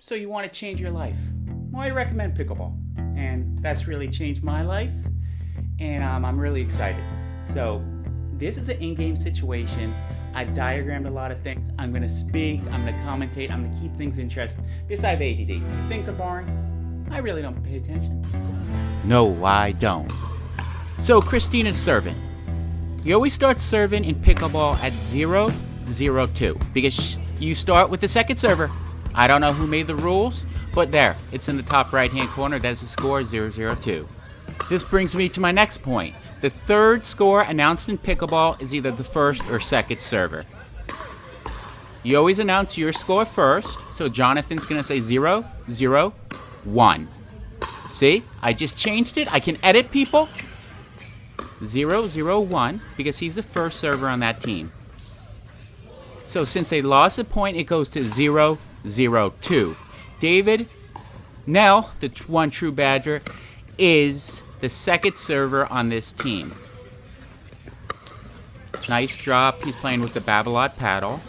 So you want to change your life? Well, I recommend pickleball, and that's really changed my life, and I'm really excited. So this is an in-game situation. I've diagrammed a lot of things. I'm going to speak, I'm going to commentate, I'm going to keep things interesting. Because I have ADD. If things are boring, I really don't pay attention. No, I don't. So Christina's serving. You always start serving in pickleball at 0-0-2 because you start with the second server. I don't know who made the rules, but there, it's in the top right-hand corner. That's the score, 0-0-2. This brings me to my next point. The third score announced in pickleball is either the first or second server. You always announce your score first, so Jonathan's going to say 0-0-1. See, I just changed it. I can edit people. 0-0-1 because he's the first server on that team. So since they lost a point, it goes to 0-0-2. David, Nell, the one true Badger, is the second server on this team. Nice drop. He's playing with the Babolat paddle.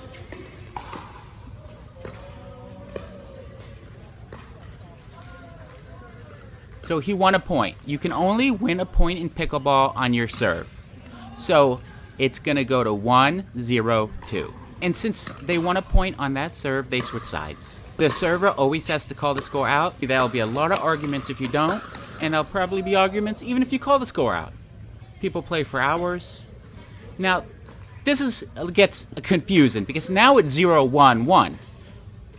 So he won a point. You can only win a point in pickleball on your serve. So it's going to go to 1-0-2. And since they won a point on that serve, they switch sides. The server always has to call the score out. There'll be a lot of arguments if you don't, and there'll probably be arguments even if you call the score out. People play for hours. Now, this gets confusing because now it's 0-1-1.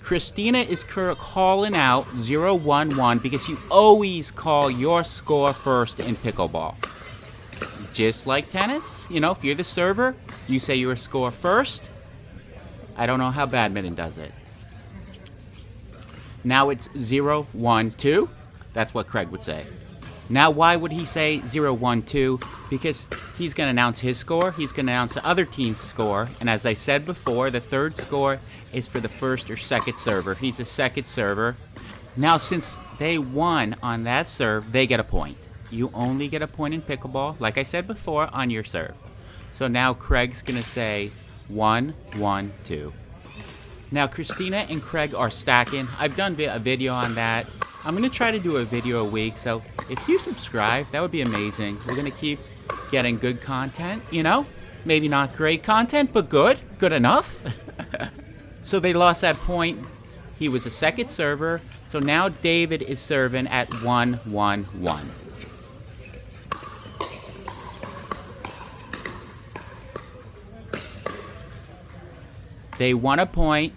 Christina is calling out 0-1-1 because you always call your score first in pickleball. Just like tennis, you know, if you're the server, you say your score first. I don't know how badminton does it. Now it's 0-1-2. That's what Craig would say. Now, why would he say 0-1-2? Because he's going to announce his score. He's going to announce the other team's score. And as I said before, the third score is for the first or second server. He's a second server. Now, since they won on that serve, they get a point. You only get a point in pickleball, like I said before, on your serve. So now Craig's going to say 1-1-2. Now, Christina and Craig are stacking. I've done a video on that. I'm going to try to do a video a week, so if you subscribe, that would be amazing. We're going to keep getting good content, you know? Maybe not great content, but good. Good enough. So they lost that point. He was a second server, so now David is serving at 1-1-1. They won a point.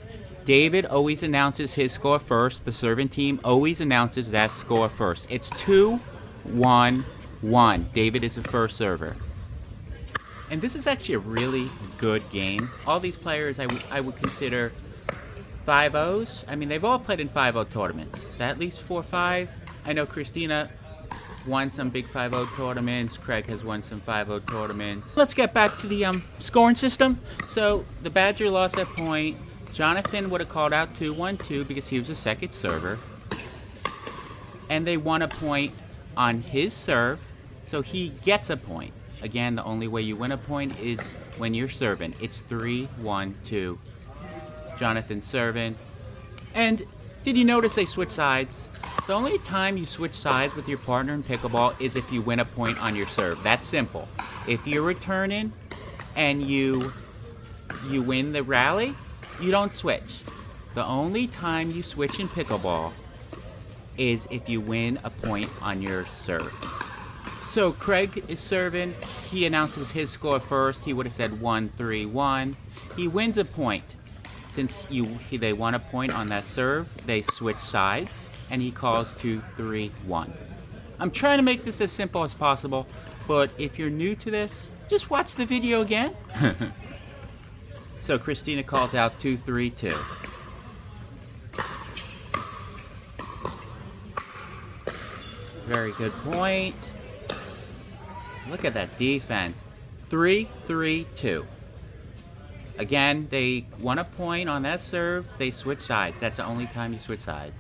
David always announces his score first. The serving team always announces that score first. It's 2-1-1. David is the first server. And this is actually a really good game. All these players I would consider 5-0s. I mean, they've all played in 5-0 tournaments. At least 4-5. I know Christina won some big 5-0 tournaments. Craig has won some 5-0 tournaments. Let's get back to the scoring system. So the Badger lost that point. Jonathan would have called out 2-1-2 because he was a second server. And they won a point on his serve, so he gets a point. Again, the only way you win a point is when you're serving. It's 3-1-2. Jonathan serving. And did you notice they switch sides? The only time you switch sides with your partner in pickleball is if you win a point on your serve. That's simple. If you're returning and you win the rally, you don't switch. The only time you switch in pickleball is if you win a point on your serve. So Craig is serving. He announces his score first. He would have said 1-3-1. He wins a point. Since they won a point on that serve, they switch sides, and he calls 2-3-1. I'm trying to make this as simple as possible, but if you're new to this, just watch the video again. So Christina calls out 2-3-2. Very good point. Look at that defense. 3-3-2. Again, they won a point on that serve. They switch sides. That's the only time you switch sides.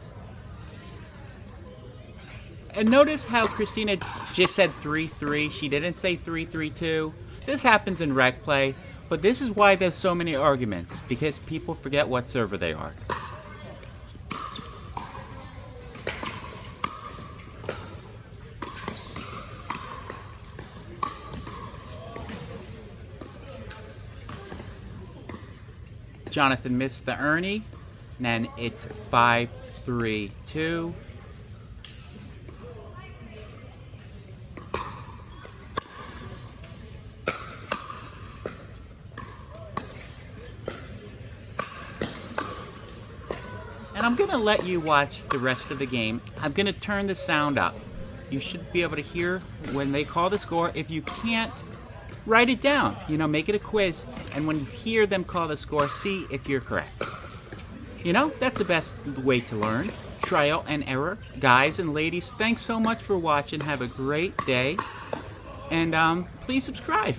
And notice how Christina just said 3-3. She didn't say 3-3-2. This happens in rec play, but this is why there's so many arguments, because people forget what server they are. Jonathan missed the Ernie. And then it's 5-3-2. And I'm going to let you watch the rest of the game. I'm going to turn the sound up. You should be able to hear when they call the score. If you can't, write it down. You know, make it a quiz. And when you hear them call the score, see if you're correct. You know, that's the best way to learn. Trial and error. Guys and ladies, thanks so much for watching. Have a great day. And please subscribe.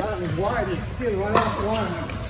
That was wide, it's still right off one.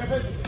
Perfect.